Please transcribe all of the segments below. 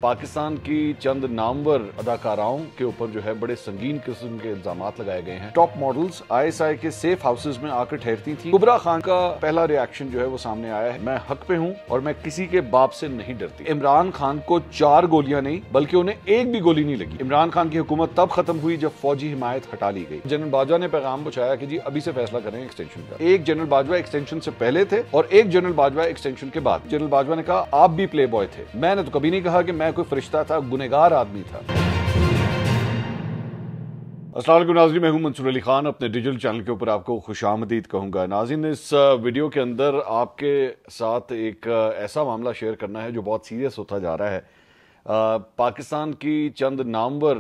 पाकिस्तान की चंद नामवर अदाकाराओं के ऊपर जो है बड़े संगीन किस्म के इल्जाम लगाए गए हैं। टॉप मॉडल्स आईएसआई के सेफ हाउसेज में आकर ठहरती थी। कुबरा खान का पहला रिएक्शन जो है वो सामने आया है, मैं हक पे हूँ और मैं किसी के बाप से नहीं डरती। इमरान खान को 4 गोलियां नहीं बल्कि उन्हें एक भी गोली नहीं लगी। इमरान खान की हुकूमत तब खत्म हुई जब फौजी हिमायत हटा ली गई। जनरल बाजवा ने पैगाम पहुंचाया कि जी अभी से फैसला करें एक्सटेंशन का। एक जनरल बाजवा एक्सटेंशन से पहले थे और एक जनरल बाजवा एक्सटेंशन के बाद। जनरल बाजवा ने कहा आप भी प्ले बॉय थे, मैंने तो कभी नहीं कहा कि मैं कोई फरिश्ता था, गुनहगार आदमी था। अस्सलाम वालेकुम नाज़रीन, मैं हूं मंसूर अली खान। अपने डिजिटल चैनल के ऊपर आपको खुशामदीद कहूंगा। नाज़रीन, इस वीडियो के अंदर आपके साथ एक ऐसा मामला शेयर करना है जो बहुत सीरियस होता जा रहा है। पाकिस्तान की चंद नामवर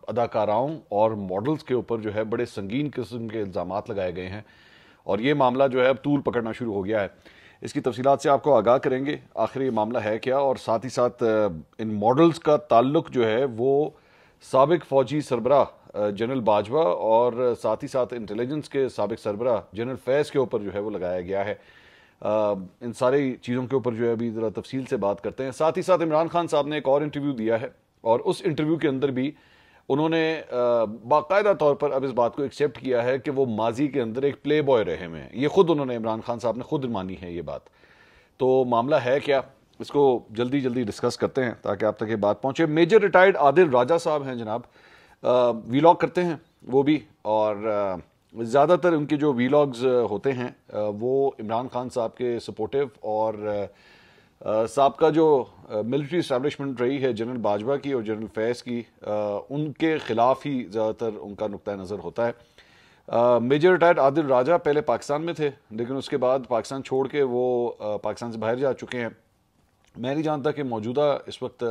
अदाकाराओं और मॉडल्स के ऊपर जो है बड़े संगीन किस्म के इल्ज़ाम लगाए गए हैं और ये मामला जो है अब तूल पकड़ना शुरू हो गया है। इसकी तफसीलात से आपको आगाह करेंगे आखिर ये मामला है क्या, और साथ ही साथ इन मॉडल्स का ताल्लुक जो है वो साबिक फ़ौजी सरबराह जनरल बाजवा और साथ ही साथ इंटेलिजेंस के साबिक सरबराह जनरल फैज़ के ऊपर जो है वो लगाया गया है। इन सारी चीज़ों के ऊपर जो है अभी ज़रा तफसील से बात करते हैं। साथ ही साथ इमरान खान साहब ने एक और इंटरव्यू दिया है और उस इंटरव्यू के अंदर भी उन्होंने बाकायदा तौर पर अब इस बात को एक्सेप्ट किया है कि वो माजी के अंदर एक प्ले बॉय रहे हैं। ये खुद उन्होंने, इमरान खान साहब ने खुद मानी है ये बात। तो मामला है क्या, इसको जल्दी जल्दी डिस्कस करते हैं ताकि आप तक ये बात पहुंचे। मेजर रिटायर्ड आदिल राजा साहब हैं जनाब, वीलॉग करते हैं वो भी, और ज़्यादातर उनके जो वीलॉग्स होते हैं वो इमरान खान साहब के सपोर्टिव और साबका जो मिलिट्री इस्टेब्लिशमेंट रही है जनरल बाजवा की और जनरल फैज़ की, उनके ख़िलाफ़ ही ज़्यादातर उनका नुक्ता नज़र होता है। मेजर रिटायर्ड आदिल राजा पहले पाकिस्तान में थे लेकिन उसके बाद पाकिस्तान छोड़ के वो पाकिस्तान से बाहर जा चुके हैं। मैं नहीं जानता कि मौजूदा इस वक्त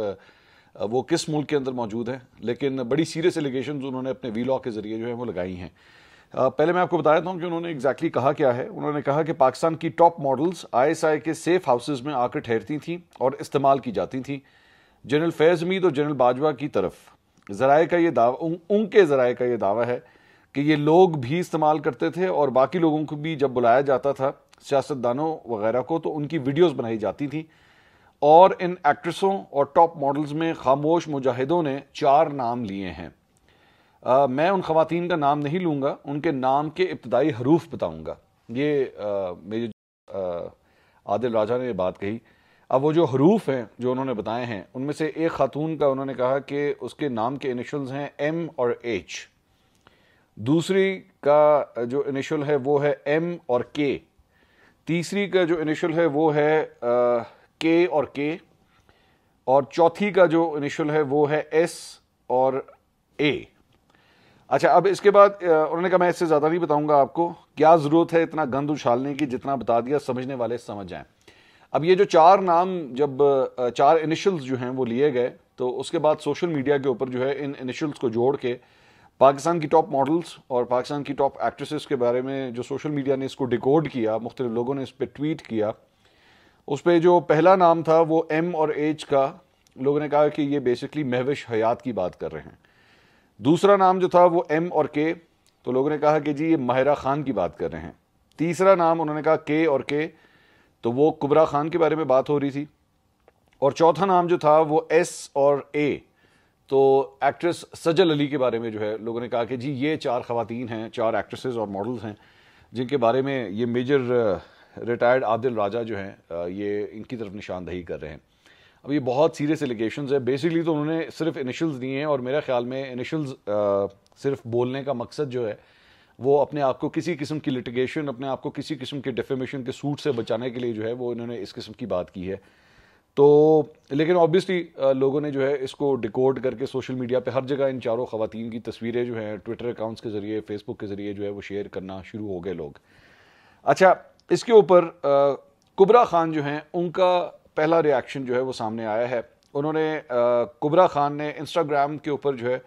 वो किस मुल्क के अंदर मौजूद हैं, लेकिन बड़ी सीरियस एलिगेशंस उन्होंने अपने वीलॉग के ज़रिए जो है वो लगाई हैं। पहले मैं आपको बता देता हूँ कि उन्होंने एग्जैक्टली कहा क्या है। उन्होंने कहा कि पाकिस्तान की टॉप मॉडल्स आईएसआई के सेफ हाउसेज में आकर ठहरती थीं और इस्तेमाल की जाती थीं। जनरल फैज़ मीद और जनरल बाजवा की तरफ ज़राए का ये दावा, उनके ज़राए का ये दावा है कि ये लोग भी इस्तेमाल करते थे और बाकी लोगों को भी जब बुलाया जाता था सियासतदानों वगैरह को तो उनकी वीडियोज़ बनाई जाती थी। और इन एक्ट्रेसों और टॉप मॉडल्स में खामोश मुजाहिदों ने 4 नाम लिए हैं। मैं उन ख़वातीन का नाम नहीं लूँगा, उनके नाम के इब्तदाई हरूफ बताऊँगा। ये मेरे आदिल राजा ने ये बात कही। अब वो जो हरूफ हैं जो उन्होंने बताए हैं उनमें से एक खातून का उन्होंने कहा कि उसके नाम के इनिशियल्स हैं M और H, दूसरी का जो इनिशियल है वो है M और K, तीसरी का जो इनिशियल है वो है K और K, और चौथी का जो इनिशियल है वो है S और A। अच्छा, अब इसके बाद उन्होंने कहा मैं इससे ज़्यादा नहीं बताऊंगा आपको, क्या ज़रूरत है इतना गंद उछालने की, जितना बता दिया समझने वाले समझ जाएं। अब ये जो 4 नाम, जब 4 इनिशियल्स जो हैं वो लिए गए तो उसके बाद सोशल मीडिया के ऊपर जो है इन इनिशियल्स को जोड़ के पाकिस्तान की टॉप मॉडल्स और पाकिस्तान की टॉप एक्ट्रेसेस के बारे में जो सोशल मीडिया ने इसको डिकोड किया, मुख्तलिफ लोगों ने इस पर ट्वीट किया। उस पर जो पहला नाम था वो M और H का, लोगों ने कहा कि ये बेसिकली महविश हयात की बात कर रहे हैं। दूसरा नाम जो था वो M और K, तो लोगों ने कहा कि जी ये माहिरा खान की बात कर रहे हैं। तीसरा नाम उन्होंने कहा K और K, तो वो कुबरा खान के बारे में बात हो रही थी। और चौथा नाम जो था वो S और A, तो एक्ट्रेस सजल अली के बारे में जो है लोगों ने कहा कि जी ये 4 ख़वातीन हैं, 4 एक्ट्रेसेस और मॉडल्स हैं जिनके बारे में ये मेजर रिटायर्ड आदिल राजा जो हैं ये इनकी तरफ निशानदही कर रहे हैं। अब ये बहुत सीरियस एलिगेशंस है। बेसिकली तो उन्होंने सिर्फ इनिशियल्स दिए हैं और मेरा ख्याल में इनिशियल्स सिर्फ बोलने का मकसद जो है वो अपने आप को किसी किस्म की लिटिगेशन, अपने आप को किसी किस्म के डिफेमेशन के सूट से बचाने के लिए जो है वो इन्होंने इस किस्म की बात की है। तो लेकिन ऑब्वियसली लोगों ने जो है इसको डिकोड करके सोशल मीडिया पे हर जगह इन 4 ख़वातीन की तस्वीरें जो हैं ट्विटर अकाउंट्स के ज़रिए, फेसबुक के ज़रिए जो है वो शेयर करना शुरू हो गए लोग। अच्छा, इसके ऊपर कुबरा खान जो हैं उनका पहला रिएक्शन जो है वो सामने आया है। उन्होंने कुबरा खान ने इंस्टाग्राम के ऊपर जो है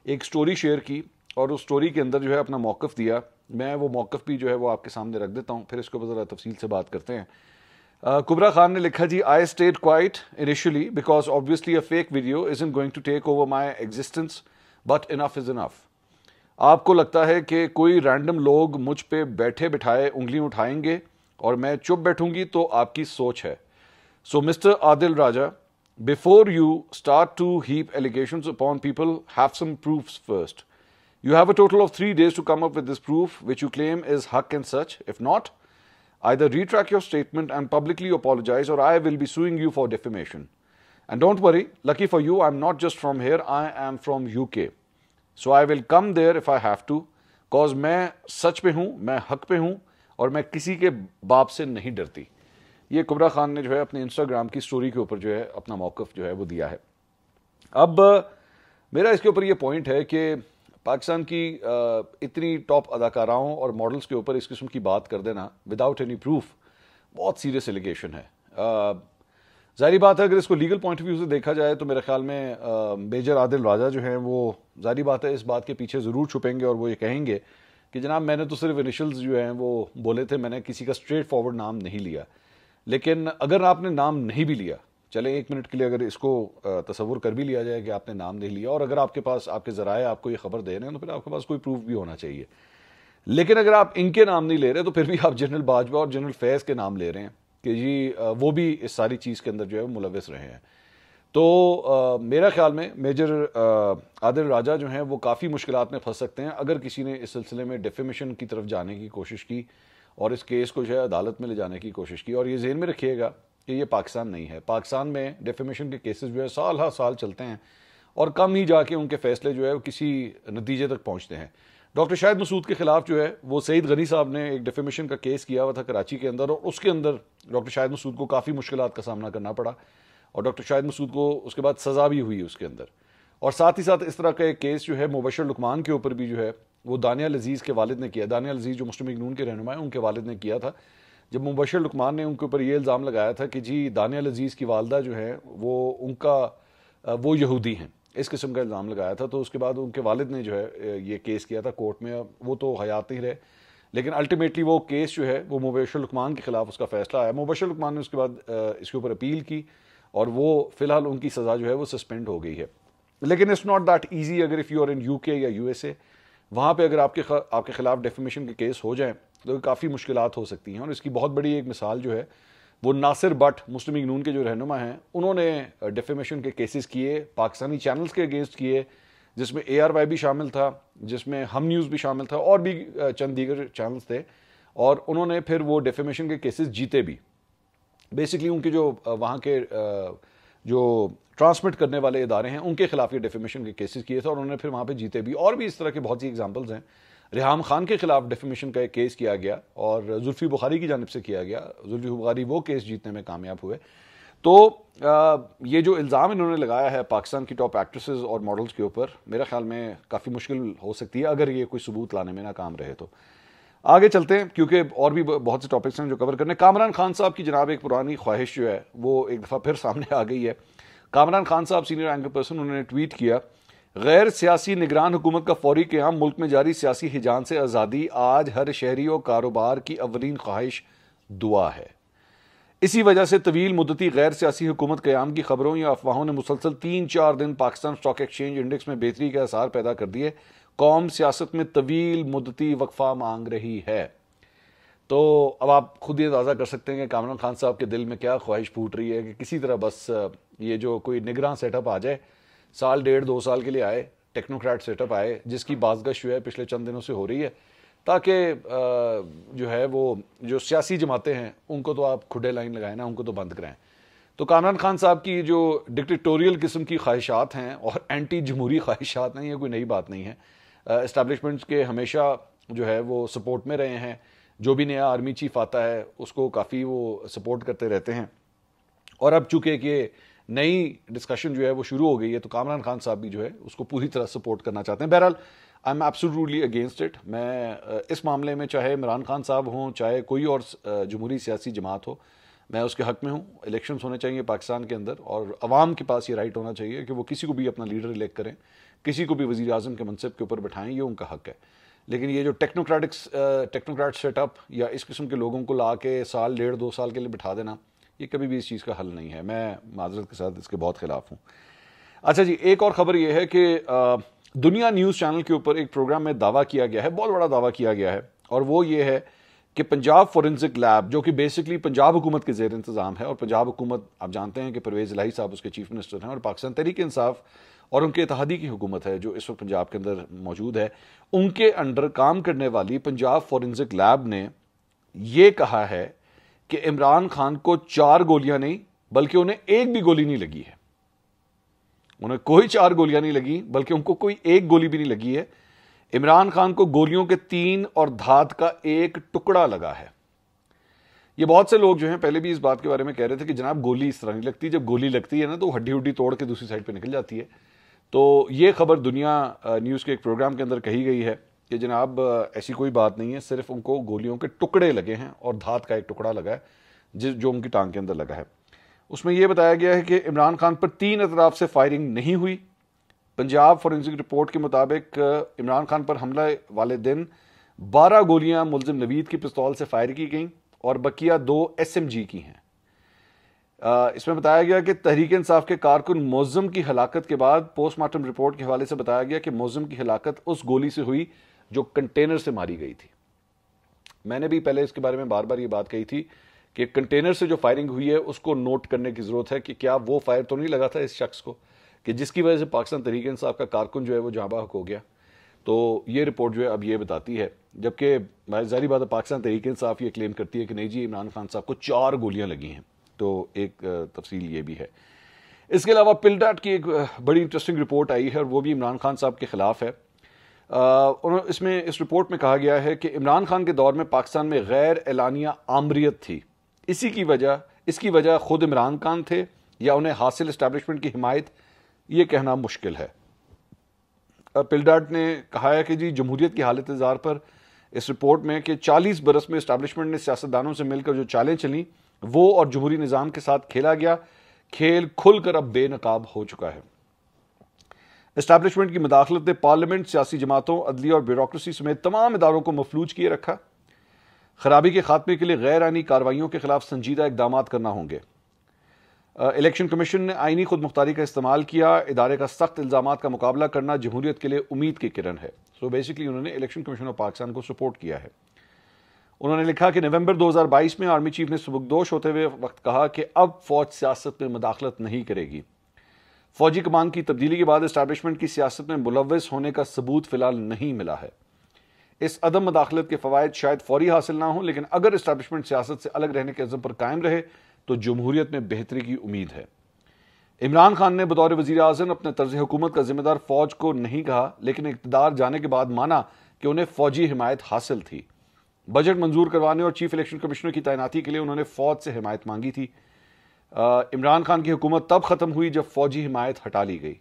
एक स्टोरी शेयर की और उस स्टोरी के अंदर जो है अपना मौक़िफ़ दिया। मैं वो मौक़िफ़ भी जो है वो आपके सामने रख देता हूँ, फिर इसके ऊपर ज़रा तफसील से बात करते हैं। कुबरा खान ने लिखा जी, I stayed quiet initially because obviously a fake video isn't going to take over my existence but enough is enough. आपको लगता है कि कोई रैंडम लोग मुझ पे बैठे बिठाए उंगली उठाएंगे और मैं चुप बैठूंगी तो आपकी सोच है। So mister Adil Raja, Before you start to heap allegations upon people, have some proofs first. You have a total of 3 days to come up with this proof, which you claim is haq and such. If not, either retract your statement and publicly apologize, or I will be suing you for defamation. And don't worry, lucky for you, I'm not just from here, I am from UK. So I will come there if I have to, cause मैं सच पे हूँ, मैं हक पे हूँ, और मैं किसी के बाप से नहीं डरती। ये कुबरा खान ने जो है अपने इंस्टाग्राम की स्टोरी के ऊपर जो है अपना मौक़िफ़ जो है वो दिया है। अब मेरा इसके ऊपर ये पॉइंट है कि पाकिस्तान की इतनी टॉप अदाकाराओं और मॉडल्स के ऊपर इस किस्म की बात कर देना विदाउट एनी प्रूफ बहुत सीरियस एलिगेशन है। ज़ाहिर बात है, अगर इसको लीगल पॉइंट ऑफ व्यू से देखा जाए तो मेरे ख्याल में मेजर आदिल राजा जो हैं वो ज़ाहिर बात है इस बात के पीछे ज़रूर छुपेंगे और वो ये कहेंगे कि जनाब मैंने तो सिर्फ इनिशियल्स जो हैं वो बोले थे, मैंने किसी का स्ट्रेट फॉरवर्ड नाम नहीं लिया। लेकिन अगर आपने नाम नहीं भी लिया, चले 1 मिनट के लिए अगर इसको तसव्वुर कर भी लिया जाए कि आपने नाम नहीं लिया, और अगर आपके पास आपके ज़राए आपको ये खबर दे रहे हैं तो फिर आपके पास कोई प्रूफ भी होना चाहिए। लेकिन अगर आप इनके नाम नहीं ले रहे तो फिर भी आप जनरल बाजवा और जनरल फैज़ के नाम ले रहे हैं कि जी वो भी इस सारी चीज़ के अंदर जो है मुलविस रहे हैं। तो मेरा ख्याल में मेजर आदिल राजा जो हैं वो काफ़ी मुश्किलात में फंस सकते हैं अगर किसी ने इस सिलसिले में डेफेमेशन की तरफ जाने की कोशिश की और इस केस को जो है अदालत में ले जाने की कोशिश की। और ये ज़हन में रखिएगा कि ये पाकिस्तान नहीं है। पाकिस्तान में डेफेमेशन के केसेस जो है साल हर साल चलते हैं और कम ही जाके उनके फैसले जो है वो किसी नतीजे तक पहुँचते हैं। डॉक्टर शाहिद मसूद के खिलाफ जो है वो सईद गनी साहब ने एक डेफेमेशन का केस किया हुआ था कराची के अंदर, और उसके अंदर डॉक्टर शाहिद मसूद को काफ़ी मुश्किलात का सामना करना पड़ा और डॉक्टर शाहिद मसूद को उसके बाद सज़ा भी हुई उसके अंदर। और साथ ही साथ इस तरह का एक केस जो है मुबशर लुकमान के ऊपर भी जो है वो दानियाल अजीज़ के वालिद ने किया। दानियाल अजीज़ जो मुस्लिम लीग नून के रहनुमा हैं उनके वालिद ने किया था, जब मुबशर लुकमान ने उनके ऊपर ये इल्ज़ाम लगाया था कि जी दानियाल अजीज़ की वालदा जो है वो यहूदी हैं, इस किस्म का इल्ज़ाम लगाया था। तो उसके बाद उनके वालिद ने जो है ये केस किया था कोर्ट में। वो तो हयात ही रहे, लेकिन अल्टीमेटली वो केस जो है वो मुबशर लुकमान के खिलाफ उसका फैसला आया। मुबशर लुकमान ने उसके बाद इसके ऊपर अपील की और वो फिलहाल उनकी सज़ा जो है वो सस्पेंड हो गई है। लेकिन इट्स नॉट दैट ईजी। अगर if you are in UK या यूएसए, वहाँ पे अगर आपके खिलाफ डेफेमेशन के केस हो जाएं तो काफ़ी मुश्किलात हो सकती हैं। और इसकी बहुत बड़ी एक मिसाल जो है वो नासिर भट्ट मुस्लिम लीग नून के जो रहनुमा हैं उन्होंने डेफेमेशन के केसेस किए, पाकिस्तानी चैनल्स के अगेंस्ट किए, जिसमें ARY भी शामिल था, जिसमें हम न्यूज़ भी शामिल था और भी चंद दीगर चैनल्स थे। और उन्होंने फिर वो डेफेमेशन के केसेस जीते भी। बेसिकली उनके जो वहाँ के जो ट्रांसमिट करने वाले इदारे हैं उनके खिलाफ ये डेफेमेशन के केसेस किए थे और उन्होंने फिर वहाँ पे जीते भी। और भी इस तरह के बहुत सी एग्जांपल्स हैं। रेहाम खान के खिलाफ डेफेमेशन का एक केस किया गया और जुल्फी बुखारी की जानिब से किया गया। जुल्फी बुखारी वो केस जीतने में कामयाब हुए। तो ये जो इल्ज़ाम इन्होंने लगाया है पाकिस्तान की टॉप एक्ट्रेसेस और मॉडल्स के ऊपर, मेरे ख्याल में काफ़ी मुश्किल हो सकती है अगर ये कोई सबूत लाने में नाकाम रहे तो। आगे चलते हैं क्योंकि और भी बहुत से टॉपिक्स हैं जो कवर करने। कामरान खान साहब की जनाब एक पुरानी ख्वाहिश जो है वो एक दफ़ा फिर सामने आ गई है। कामरान खान साहब सीनियर एंकर पर्सन, उन्होंने ट्वीट किया, गैर सियासी निगरान हुकूमत का फौरी क़याम, मुल्क में जारी सियासी हिजान से आज़ादी, आज हर शहरी और कारोबार की अवलीन ख्वाहिश दुआ है। इसी वजह से तवील मुद्दती गैर सियासी हुकूमत क़याम की खबरों या अफवाहों ने मुसलसल 3-4 दिन पाकिस्तान स्टॉक एक्सचेंज इंडेक्स में बेहतरी के आसार पैदा कर दिए। कौम सियासत में तवील मुद्दती वक्फा मांग रही है। तो अब आप खुद ही अंदाज़ा कर सकते हैं कि कामरान खान साहब के दिल में क्या ख्वाहिश फूट रही है कि किसी तरह बस ये जो कोई निगरान सेटअप आ जाए, साल 1.5-2 साल के लिए आए, टेक्नोक्रेट सेटअप आए, जिसकी बाज़गश जो है पिछले चंद दिनों से हो रही है, ताकि जो है वो जो सियासी जमातें हैं उनको तो आप खुडे लाइन लगाएं ना, उनको तो बंद कराएं। तो कामरान खान साहब की जो डिक्टेटोरियल किस्म की ख्वाहिशात हैं और एंटी जमहूरी ख्वाहिशात नहीं, ये कोई नई बात नहीं है। एस्टैब्लिशमेंट्स के हमेशा जो है वो सपोर्ट में रहे हैं। जो भी नया आर्मी चीफ आता है उसको काफ़ी वो सपोर्ट करते रहते हैं। और अब चूंकि कि नई डिस्कशन जो है वो शुरू हो गई है तो कामरान खान साहब भी जो है उसको पूरी तरह सपोर्ट करना चाहते हैं। बहरहाल I am absolutely against it. मैं इस मामले में चाहे इमरान खान साहब हों, चाहे कोई और जमहूरी सियासी जमात हो, मैं उसके हक में हूँ। इलेक्शंस होने चाहिए पाकिस्तान के अंदर और अवाम के पास ये राइट होना चाहिए कि वो किसी को भी अपना लीडर इलेक्ट करें, किसी को भी वज़ीर आज़म के मनसब के ऊपर बैठाएं, ये उनका हक है। लेकिन ये जो टेक्नोक्रेट सेटअप या इस किस्म के लोगों को ला के साल 1.5-2 साल के लिए बिठा देना, ये कभी भी इस चीज़ का हल नहीं है। मैं माजरत के साथ इसके बहुत खिलाफ हूँ। अच्छा जी, एक और ख़बर ये है कि दुनिया न्यूज़ चैनल के ऊपर एक प्रोग्राम में दावा किया गया है, बहुत बड़ा दावा किया गया है, और वो ये है कि पंजाब फोरेंसिक लैब, जो कि बेसिकली पंजाब हुकूमत के ज़ेर इंतज़ाम है, और पंजाब हुकूमत आप जानते हैं कि परवेज़ इलाही साहब उसके चीफ मिनिस्टर हैं, और पाकिस्तान तहरीक इंसाफ और उनके इत्तेहादी की हुकूमत है जो इस वक्त पंजाब के अंदर मौजूद है, उनके अंडर काम करने वाली पंजाब फोरेंसिक लैब ने यह कहा है कि इमरान खान को 4 गोलियां नहीं बल्कि उन्हें एक भी गोली नहीं लगी है। उन्हें कोई 4 गोलियां नहीं लगी बल्कि उनको कोई एक गोली भी नहीं लगी है। इमरान खान को गोलियों के 3 और धात का 1 टुकड़ा लगा है। ये बहुत से लोग जो हैं पहले भी इस बात के बारे में कह रहे थे कि जनाब गोली इस तरह नहीं लगती, जब गोली लगती है ना तो हड्डी हुड्डी तोड़ के दूसरी साइड पे निकल जाती है। तो ये खबर दुनिया न्यूज़ के एक प्रोग्राम के अंदर कही गई है कि जनाब ऐसी कोई बात नहीं है, सिर्फ उनको गोलियों के टुकड़े लगे हैं और धात का 1 टुकड़ा लगा है जो उनकी टांग के अंदर लगा है। उसमें यह बताया गया है कि इमरान खान पर 3 अतराफ से फायरिंग नहीं हुई। पंजाब फोरेंसिक रिपोर्ट के मुताबिक इमरान खान पर हमले वाले दिन 12 गोलियां मुलजिम नवीद की पिस्तौल से फायर की गईं और बकिया 2 SMG की हैं। इसमें बताया गया कि तहरीक इंसाफ के कारकुन मोज़म की हलाकत के बाद पोस्टमार्टम रिपोर्ट के हवाले से बताया गया कि मोज़म की हलाकत उस गोली से हुई जो कंटेनर से मारी गई थी। मैंने भी पहले इसके बारे में बार बार ये बात कही थी कि कंटेनर से जो फायरिंग हुई है उसको नोट करने की जरूरत है कि क्या वो फायर तो नहीं लगा था इस शख्स को कि जिसकी वजह से पाकिस्तान तहरीक इंसाफ का कारकुन जो है वो जहाँ बहक हो गया। तो ये रिपोर्ट जो है अब ये बताती है, जबकि ज़ाहिर बात है पाकिस्तान तहरीक इंसाफ ये क्लेम करती है कि नहीं जी इमरान खान साहब को 4 गोलियां लगी हैं। तो एक तफसील ये भी है। इसके अलावा पिलडाट की एक बड़ी इंटरेस्टिंग रिपोर्ट आई है और वो भी इमरान खान साहब के खिलाफ है। इसमें इस रिपोर्ट में कहा गया है कि इमरान खान के दौर में पाकिस्तान में गैर एलानिया आमरीत थी। इसकी वजह खुद इमरान खान थे या उन्हें हासिल इस्टेब्लिशमेंट की हिमायत, ये कहना मुश्किल है। पिलडाट ने कहा है कि जी जमहूरियत की हालत ज़ार पर इस रिपोर्ट में कि 40 बरस में इस्टेब्लिशमेंट ने सियासतदानों से मिलकर जो चालें चली वो और जमहूरी निज़ाम के साथ खेला गया खेल खुलकर अब बेनकाब हो चुका है। इस्टेब्लिशमेंट की मुदाखलत ने पार्लियामेंट, सियासी जमातों, अदलिया और ब्यूरोक्रेसी समेत तमाम इदारों को मफलूज किए रखा। खराबी के खात्मे के लिए गैर आईनी कार्रवाइयों के खिलाफ संजीदा इकदाम करना होंगे। इलेक्शन कमीशन ने आईनी खुद मुख्तारी का इस्तेमाल किया। इदारे का सख्त इल्जामात का मुकाबला करना जमहूरियत के लिए उम्मीद की किरण है। सो बेसिकली उन्होंने इलेक्शन कमीशन ऑफ पाकिस्तान को सपोर्ट किया है। उन्होंने लिखा कि नवंबर 2022 में आर्मी चीफ ने सुबकदोश होते हुए वक्त कहा कि अब फौज सियासत में मुदाखलत नहीं करेगी। फौजी कमान की तब्दीली के बाद इस्टेब्लिशमेंट की सियासत में मुलव्वस होने का सबूत फिलहाल नहीं मिला है। इस अदम मुदाखलत के फवायद शायद फौरी हासिल ना हो, लेकिन अगर इस्टेब्लिशमेंट सियासत से अलग रहने के अज़म पर कायम रहे तो जमहूरियत में बेहतरी की उम्मीद है। इमरान खान ने बतौर वज़ीर आज़म अपने तर्ज हुकूमत का जिम्मेदार फौज को नहीं कहा, लेकिन इक़्तिदार जाने के बाद माना कि उन्हें फौजी हिमायत हासिल थी। बजट मंजूर करवाने और चीफ इलेक्शन कमिश्नर की तैनाती के लिए उन्होंने फौज से हिमायत मांगी थी। इमरान खान की हुकूमत तब ख़त्म हुई जब फौजी हिमायत हटा ली गई।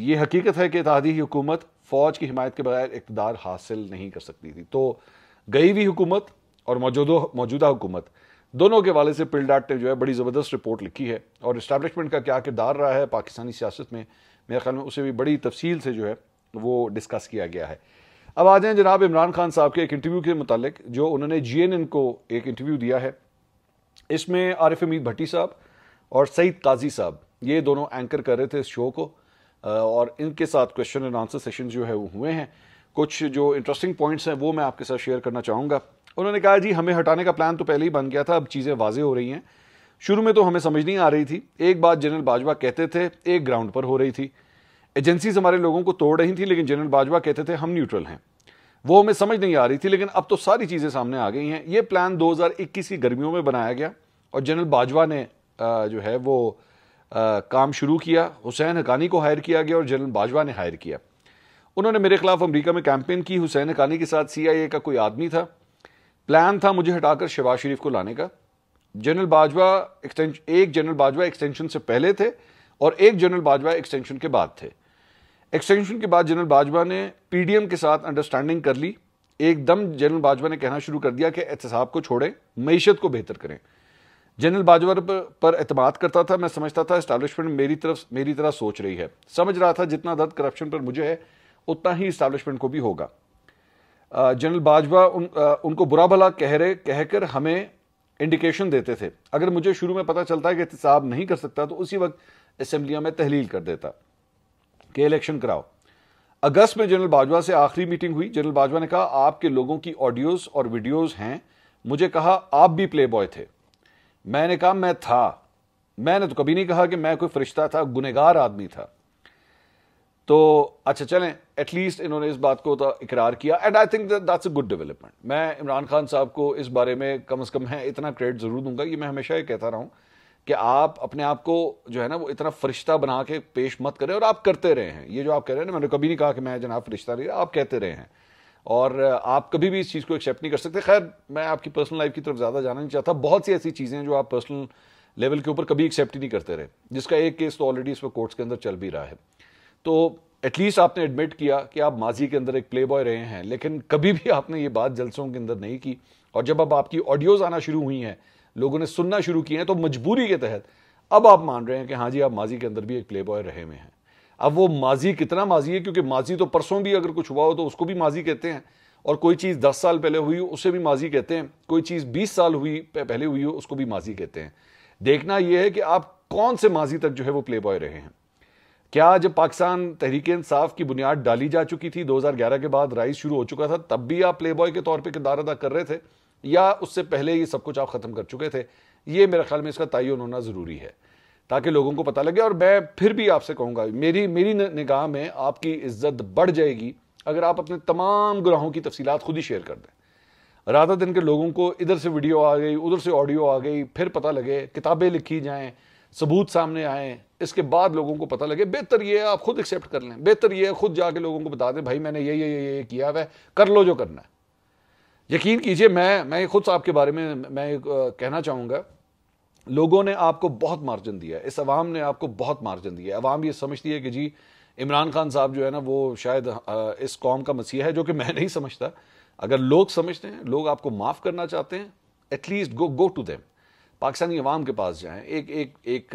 ये हकीकत है कि इत्तेहादी हुकूमत फौज की हिमायत के बगैर इक़्तिदार हासिल नहीं कर सकती थी। तो गई हुई हुकूमत और मौजूदा हुकूमत दोनों के हवाले से पिलडाट ने जो है बड़ी ज़बरदस्त रिपोर्ट लिखी है और इस्टेब्लिशमेंट का क्या किरदार रहा है पाकिस्तानी सियासत में, मेरे ख्याल में उसे भी बड़ी तफसील से जो है वो डिस्कस किया गया है। अब आ जाएं जनाब इमरान खान साहब के एक इंटरव्यू के मुतालिक जो उन्होंने GNN को एक इंटरव्यू दिया है। इसमें आरिफ हमीद भट्टी साहब और सईद काजी साहब ये दोनों एंकर कर रहे थे इस शो को और इनके साथ क्वेश्चन एंड आंसर सेशन जो है वो हुए हैं। कुछ जो इंटरेस्टिंग पॉइंट्स हैं वो मैं आपके साथ शेयर करना चाहूँगा। उन्होंने कहा जी हमें हटाने का प्लान तो पहले ही बन गया था, अब चीज़ें वाजे हो रही हैं। शुरू में तो हमें समझ नहीं आ रही थी। एक बात जनरल बाजवा कहते थे, एक ग्राउंड पर हो रही थी। एजेंसीज हमारे लोगों को तोड़ रही थी, लेकिन जनरल बाजवा कहते थे हम न्यूट्रल हैं। वो हमें समझ नहीं आ रही थी, लेकिन अब तो सारी चीज़ें सामने आ गई हैं। ये प्लान 2021 की गर्मियों में बनाया गया और जनरल बाजवा ने जो है वो काम शुरू किया। हुसैन हकानी को हायर किया गया और जनरल बाजवा ने हायर किया। उन्होंने मेरे खिलाफ अमेरिका में कैंपेन की। हुसैन हकानी के साथ CIA का कोई आदमी था। प्लान था मुझे हटाकर शहबाज शरीफ को लाने का। जनरल बाजवा एक जनरल बाजवा एक्सटेंशन से पहले थे और एक जनरल बाजवा एक्सटेंशन के बाद थे। एक्सटेंशन के बाद जनरल बाजवा ने PDM के साथ अंडरस्टैंडिंग कर ली। एकदम जनरल बाजवा ने कहना शुरू कर दिया कि एहतसाब को छोड़ें, मईशत को बेहतर करें। जनरल बाजवा पर एतमाद करता था। मैं समझता था एस्टैब्लिशमेंट मेरी तरह सोच रही है। समझ रहा था जितना दर्द करप्शन पर मुझे है उतना ही एस्टैब्लिशमेंट को भी होगा। जनरल बाजवा उनको बुरा भला कहकर हमें इंडिकेशन देते थे। अगर मुझे शुरू में पता चलता है कि एहतसाब नहीं कर सकता तो उसी वक्त असेंबलियां में तहलील कर देता कि इलेक्शन कराओ। अगस्त में जनरल बाजवा से आखिरी मीटिंग हुई। जनरल बाजवा ने कहा आपके लोगों की ऑडियोज और वीडियोज हैं। मुझे कहा आप भी प्ले बॉय थे। मैंने कहा मैं था। मैंने तो कभी नहीं कहा कि मैं कोई फरिश्ता था, गुनहगार आदमी था। तो अच्छा चलें, एटलीस्ट इन्होंने इस बात को तो इकरार किया, and I think that's a good development. मैं इमरान खान साहब को इस बारे में कम से कम है इतना क्रेडिट जरूर दूंगा कि मैं हमेशा ये कहता रहा हूं कि आप अपने आप को जो है ना वो इतना फरिश्ता बना के पेश मत करें, और आप करते रहे हैं। ये जो आप कह रहे हैं ना, मैंने कभी नहीं कहा कि मैं जनाब फरिश्ता नहीं, आप कहते रहे हैं और आप कभी भी इस चीज़ को एक्सेप्ट नहीं कर सकते। खैर, मैं आपकी पर्सनल लाइफ की तरफ ज़्यादा जाना नहीं चाहता। बहुत सी ऐसी चीज़ें जो आप पर्सनल लेवल के ऊपर कभी एक्सेप्ट ही नहीं करते रहे, जिसका एक केस तो ऑलरेडी इस वक्त कोर्ट्स के अंदर चल भी रहा है। तो एटलीस्ट आपने एडमिट किया कि आप माजी के अंदर एक प्ले बॉय रहे हैं, लेकिन कभी भी आपने ये बात जलसों के अंदर नहीं की। और जब अब आपकी ऑडियोज आना शुरू हुई हैं, लोगों ने सुनना शुरू किए हैं, तो मजबूरी के तहत अब आप मान रहे हैं कि हाँ जी, आप माजी के अंदर भी एक प्ले बॉय रहे हुए हैं। अब वो माजी कितना माजी है, क्योंकि माजी तो परसों भी अगर कुछ हुआ हो तो उसको भी माजी कहते हैं, और कोई चीज़ 10 साल पहले हुई हो उसे भी माजी कहते हैं, कोई चीज़ 20 साल पहले हुई हो उसको भी माजी कहते हैं। देखना यह है कि आप कौन से माजी तक जो है वो प्ले बॉय रहे हैं। क्या जब पाकिस्तान तहरीक इंसाफ की बुनियाद डाली जा चुकी थी, 2011 के बाद राइज शुरू हो चुका था, तब भी आप प्ले बॉय के तौर पर किरदार अदा कर रहे थे, या उससे पहले ये सब कुछ आप खत्म कर चुके थे? ये मेरे ख्याल में इसका तयन होना जरूरी है, ताकि लोगों को पता लगे। और मैं फिर भी आपसे कहूंगा, मेरी निगाह में आपकी इज्जत बढ़ जाएगी अगर आप अपने तमाम गुनाहों की तफसीलात खुद ही शेयर कर दें। रात दिन के लोगों को इधर से वीडियो आ गई, उधर से ऑडियो आ गई, फिर पता लगे, किताबें लिखी जाएं, सबूत सामने आए, इसके बाद लोगों को पता लगे। बेहतर ये है आप खुद एक्सेप्ट कर लें, बेहतर ये है खुद जाके लोगों को बता दें, भाई मैंने ये किया हुआ है, कर लो जो करना है। यकीन कीजिए, मैं खुद आपके बारे में मैं कहना चाहूँगा, लोगों ने आपको बहुत मार्जिन दिया है, इस अवाम ने आपको बहुत मार्जिन दिया है। अवाम ये समझती है कि जी इमरान खान साहब जो है ना वो शायद इस कौम का मसीहा है, जो कि मैं नहीं समझता। अगर लोग समझते हैं, लोग आपको माफ़ करना चाहते हैं, at least go to them, Pakistani अवाम के पास जाएं, एक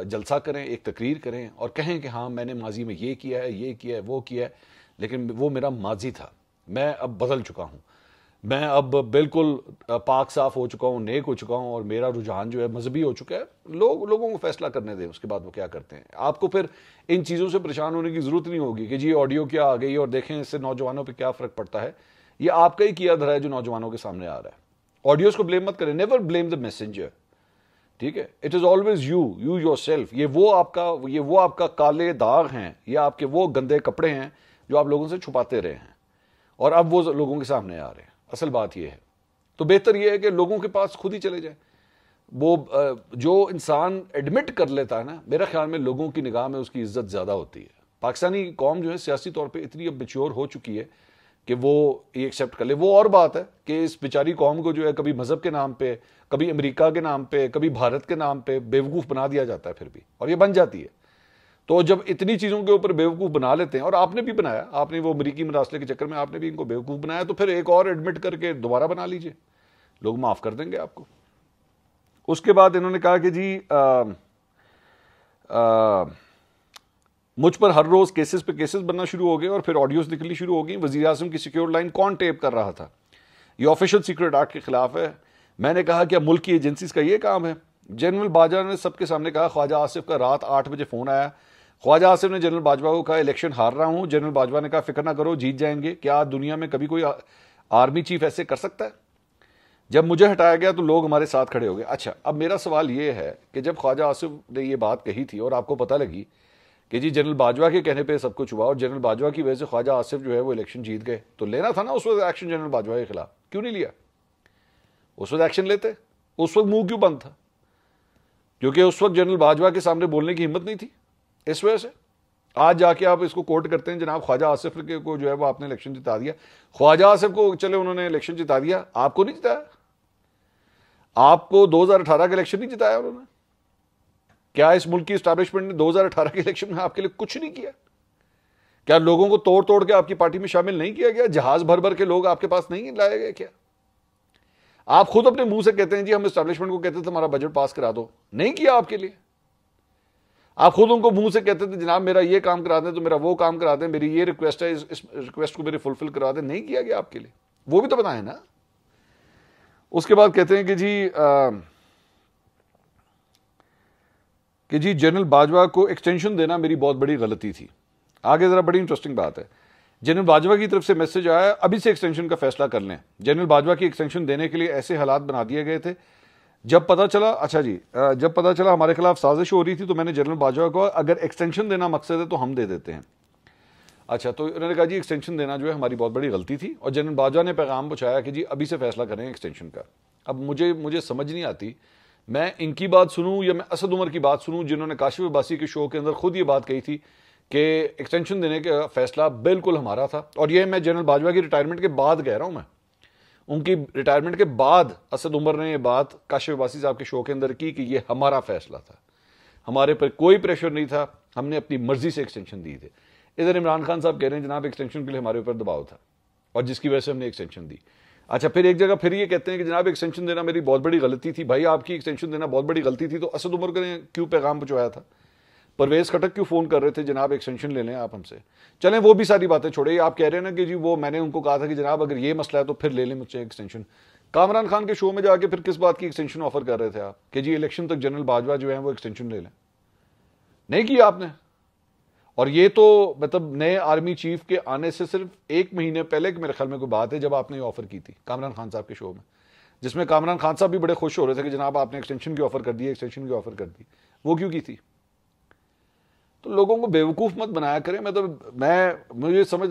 जलसा करें, एक तकरीर करें और कहें कि हाँ मैंने माजी में ये किया है, ये किया है, वो किया है, लेकिन वो मेरा माजी था, मैं अब बदल चुका हूँ, मैं अब बिल्कुल पाक साफ हो चुका हूँ, नेक हो चुका हूँ, और मेरा रुझान जो है मजहबी हो चुका है। लोगों को फैसला करने दें, उसके बाद वो क्या करते हैं। आपको फिर इन चीज़ों से परेशान होने की ज़रूरत नहीं होगी कि जी ऑडियो क्या आ गई और देखें इससे नौजवानों पर क्या फ़र्क पड़ता है। ये आपका ही किया धरा है जो नौजवानों के सामने आ रहा है। ऑडियोज़ को ब्लेम मत करें, नेवर ब्लेम द मैसेंजर, ठीक है। It is always you yourself. ये वो आपका काले दाग हैं, ये आपके वो गंदे कपड़े हैं जो आप लोगों से छुपाते रहे हैं, और अब वो लोगों के सामने आ रहे हैं। असल बात यह है। तो बेहतर यह है कि लोगों के पास खुद ही चले जाए। वो जो इंसान एडमिट कर लेता है ना, मेरा ख्याल में लोगों की निगाह में उसकी इज्जत ज़्यादा होती है। पाकिस्तानी कौम जो है सियासी तौर पे इतनी अब मैच्योर हो चुकी है कि वो ये एक्सेप्ट कर ले। वो और बात है कि इस बेचारी कौम को जो है कभी मज़हब के नाम पे, कभी अमेरिका के नाम पे, कभी भारत के नाम पे बेवकूफ़ बना दिया जाता है फिर भी, और ये बन जाती है। तो जब इतनी चीज़ों के ऊपर बेवकूफ़ बना लेते हैं, और आपने भी बनाया, आपने वो अमरीकी मरासले के चक्कर में आपने भी इनको बेवकूफ़ बनाया, तो फिर एक और एडमिट करके दोबारा बना लीजिए, लोग माफ़ कर देंगे आपको। उसके बाद इन्होंने कहा कि जी मुझ पर हर रोज़ केसेस पे केसेस बनना शुरू हो गए और फिर ऑडियोज़ निकलनी शुरू हो गई। वज़ीर आज़म की सिक्योर लाइन कौन टेप कर रहा था? ये ऑफिशियल सीक्रेट एक्ट के खिलाफ है। मैंने कहा कि मुल्क की एजेंसीज का ये काम है। जनरल बाजवा ने सबके सामने कहा, ख्वाजा आसिफ का रात 8 बजे फ़ोन आया। ख्वाजा आसिफ ने जनरल बाजवा को कहा इलेक्शन हार रहा हूँ। जनरल बाजवा ने कहा फिक्र ना करो, जीत जाएंगे। क्या दुनिया में कभी कोई आर्मी चीफ ऐसे कर सकता है? जब मुझे हटाया गया तो लोग हमारे साथ खड़े हो गए। अच्छा, अब मेरा सवाल ये है कि जब ख्वाजा आसिफ ने ये बात कही थी और आपको पता लगी कि जी जनरल बाजवा के कहने पे सब कुछ हुआ और जनरल बाजवा की वजह से ख्वाजा आसिफ जो है वो इलेक्शन जीत गए, तो लेना था ना उस वक्त एक्शन जनरल बाजवा के खिलाफ? क्यों नहीं लिया? उस वक्त एक्शन लेते। उस वक्त मुंह क्यों बंद था? क्योंकि उस वक्त जनरल बाजवा के सामने बोलने की हिम्मत नहीं थी। इस वजह से आज जाके आप इसको कोर्ट करते हैं, जनाब ख्वाजा आसिफ को जो है वो आपने इलेक्शन जिता दिया। ख्वाजा आसिफ को चले उन्होंने इलेक्शन जिता दिया, आपको नहीं जिताया। आपको 2018 का इलेक्शन नहीं जिताया उन्होंने। क्या इस मुल्क की एस्टैब्लिशमेंट ने 2018 के इलेक्शन में आपके लिए कुछ नहीं किया? क्या लोगों को तोड़ तोड़ के आपकी पार्टी में शामिल नहीं किया गया? जहाज भर भर के लोग आपके पास नहीं लाए गए? क्या आप खुद अपने मुंह से कहते हैं जी हम एस्टैब्लिशमेंट को कहते थे हमारा बजट पास करा दो, नहीं किया आपके लिए। आप खुद उनको मुंह से कहते थे जनाब मेरा ये काम करा दें, तो मेरा वो काम करा दें, मेरी ये रिक्वेस्ट है, इस रिक्वेस्ट को मेरी फुलफिल करा दें, नहीं किया गया आपके लिए। वो भी तो बताएं ना। उसके बाद कहते हैं कि जी जनरल बाजवा को एक्सटेंशन देना मेरी बहुत बड़ी गलती थी। आगे जरा बड़ी इंटरेस्टिंग बात है। जनरल बाजवा की तरफ से मैसेज आया, अभी से एक्सटेंशन का फैसला कर लें। जनरल बाजवा की एक्सटेंशन देने के लिए ऐसे हालात बना दिए गए थे, जब पता चला, अच्छा जी, जब पता चला हमारे खिलाफ साजिश हो रही थी तो मैंने जनरल बाजवा को, अगर एक्सटेंशन देना मकसद है तो हम दे देते हैं। अच्छा, तो उन्होंने कहा जी एक्सटेंशन देना जो है हमारी बहुत बड़ी गलती थी, और जनरल बाजवा ने पैगाम पहुंचाया कि जी अभी से फैसला करें एक्सटेंशन का। अब मुझे समझ नहीं आती, मैं इनकी बात सुनूं या मैं असद उमर की बात सुनूं, जिन्होंने काशिफ अब्बासी के शो के अंदर खुद ये बात कही थी कि एक्सटेंशन देने का फैसला बिल्कुल हमारा था। और ये मैं जनरल बाजवा की रिटायरमेंट के बाद कह रहा हूं, मैं उनकी रिटायरमेंट के बाद असद उमर ने ये बात काशिफ अब्बासी साहब के शो के अंदर की कि ये हमारा फैसला था, हमारे पर कोई प्रेशर नहीं था, हमने अपनी मर्जी से एक्सटेंशन दी थी। इधर इमरान खान साहब कह रहे हैं जनाब एक्सटेंशन के लिए हमारे ऊपर दबाव था और जिसकी वजह से हमने एक्सटेंशन दी। अच्छा, फिर एक जगह फिर ये कहते हैं कि जनाब एक्सटेंशन देना मेरी बहुत बड़ी गलती थी। भाई आपकी एक्सटेंशन देना बहुत बड़ी गलती थी तो असद उमर ने क्यों पैगाम पहुंचाया था? परवेज खटक क्यों फोन कर रहे थे जनाब एक्सटेंशन ले लें आप हमसे? चलें वो भी सारी बातें छोड़े, आप कह रहे हैं ना कि जी वो मैंने उनको कहा था कि जनाब अगर ये मसला है तो फिर ले लें मुझसे एक्सटेंशन। कामरान खान के शो में जाके फिर किस बात की एक्सटेंशन ऑफर कर रहे थे आप कि जी इलेक्शन तक जनरल बाजवा जो है वो एक्सटेंशन ले लें? नहीं किया आपने। और ये तो मतलब नए आर्मी चीफ के आने से सिर्फ 1 महीने पहले मेरे ख्याल में कोई बात है, जब आपने ये ऑफर की थी कामरान खान साहब के शो में, जिसमें कामरान खान साहब भी बड़े खुश हो रहे थे कि जनाब आपने एक्सटेंशन की ऑफर कर दी, एक्सटेंशन की ऑफर कर दी। वो क्यों की थी? तो लोगों को बेवकूफ मत बनाया करें। मुझे समझ,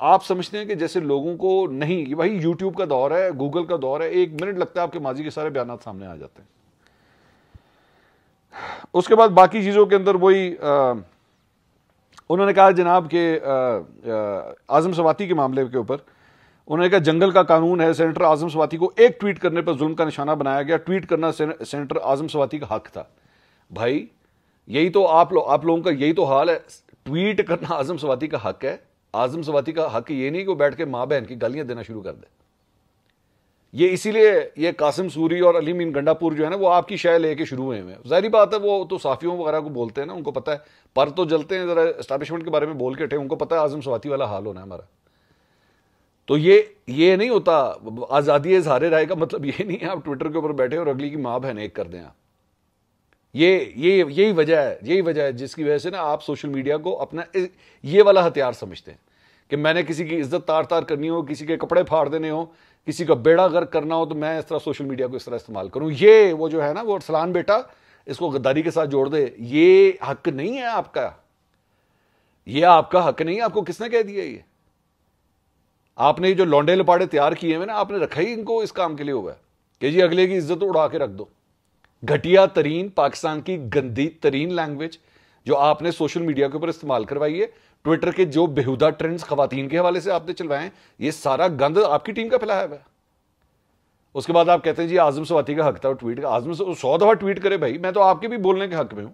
आप समझते हैं कि जैसे लोगों को नहीं, ये भाई यूट्यूब का दौर है, गूगल का दौर है, 1 मिनट लगता है आपके माजी के सारे बयान सामने आ जाते हैं। उसके बाद बाकी चीजों के अंदर वही उन्होंने कहा जनाब के आजम सवाती के मामले के ऊपर उन्होंने कहा जंगल का कानून है, सेनेटर आजम सवाती को एक ट्वीट करने पर जुल्म का निशाना बनाया गया, ट्वीट करना सेनेटर आजम सवाती का हक था। भाई यही तो आप लोगों का यही तो हाल है, ट्वीट करना आजम सवाती का हक है। आजम सवाती का हक ये नहीं कि वो बैठ के मां बहन की गालियां देना शुरू कर दे। ये इसीलिए ये कासिम सूरी और अली मीन गंडापुर जो है ना वो आपकी शय लेके शुरू हुए हैं। जाहिर बात है वो तो साफियों वगैरह को बोलते हैं ना, उनको पता है, पर तो जलते हैं जरा एस्टैब्लिशमेंट के बारे में बोल के उठे, उनको पता है आजम सवाती वाला हाल होना है हमारा। तो ये नहीं होता। आजादी इजहार राय का मतलब ये नहीं है आप ट्विटर के ऊपर बैठे और अगली की मां बहन एक कर दें आप। यही वजह है जिसकी वजह से ना आप सोशल मीडिया को अपना ये वाला हथियार समझते हैं कि मैंने किसी की इज्जत तार तार करनी हो, किसी के कपड़े फाड़ देने हो, किसी का बेड़ा गर्क करना हो, तो मैं इस तरह सोशल मीडिया को इस तरह इस्तेमाल करूं। ये वो जो है ना वो अरसलान बेटा इसको गद्दारी के साथ जोड़ दे, ये हक नहीं है आपका, ये आपका हक नहीं है। आपको किसने कह दिया? ये आपने जो लौंडे लपाड़े तैयार किए हैं ना, आपने रखा ही इनको इस काम के लिए हुआ है कि जी अगले की इज्जत उड़ा के रख दो। घटिया तरीन पाकिस्तान की गंदी तरीन लैंग्वेज जो आपने सोशल मीडिया के ऊपर इस्तेमाल करवाई है, ट्विटर के जो बेहुदा ट्रेंड्स खवातीन के हवाले से आपने चलवाए, ये सारा गंद आपकी टीम का फैलाया हुआ है। उसके बाद आप कहते हैं जी आजम सवाती का हक था ट्वीट का। आजम 100 दफा ट्वीट करे भाई, मैं तो आपके भी बोलने के हक में हूं।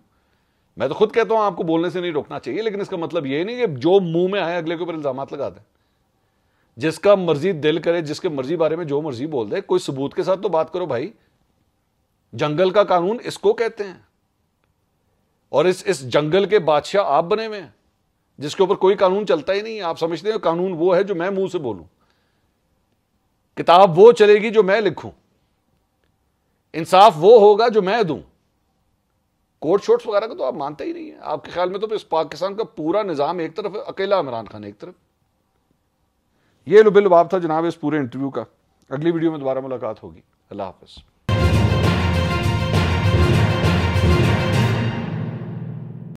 मैं तो खुद कहता हूं आपको बोलने से नहीं रोकना चाहिए, लेकिन इसका मतलब ये नहीं कि जो मुंह में आए अगले के ऊपर इल्जाम लगा दें। जिसका मर्जी दिल करे, जिसके मर्जी बारे में जो मर्जी बोल दे, कोई सबूत के साथ तो बात करो भाई। जंगल का कानून इसको कहते हैं, और इस जंगल के बादशाह आप बने हुए हैं जिसके ऊपर कोई कानून चलता ही नहीं। आप समझते हैं कानून वो है जो मैं मुंह से बोलूं, किताब वो चलेगी जो मैं लिखूं, इंसाफ वो होगा जो मैं दूं। कोर्ट शोट्स वगैरह का तो आप मानते ही नहीं है। आपके ख्याल में तो इस पाकिस्तान का पूरा निजाम एक तरफ है, अकेला इमरान खान एक तरफ। ये लुबे लुबाब था जनाब इस पूरे इंटरव्यू का। अगली वीडियो में दोबारा मुलाकात होगी। अल्लाह हाफिज।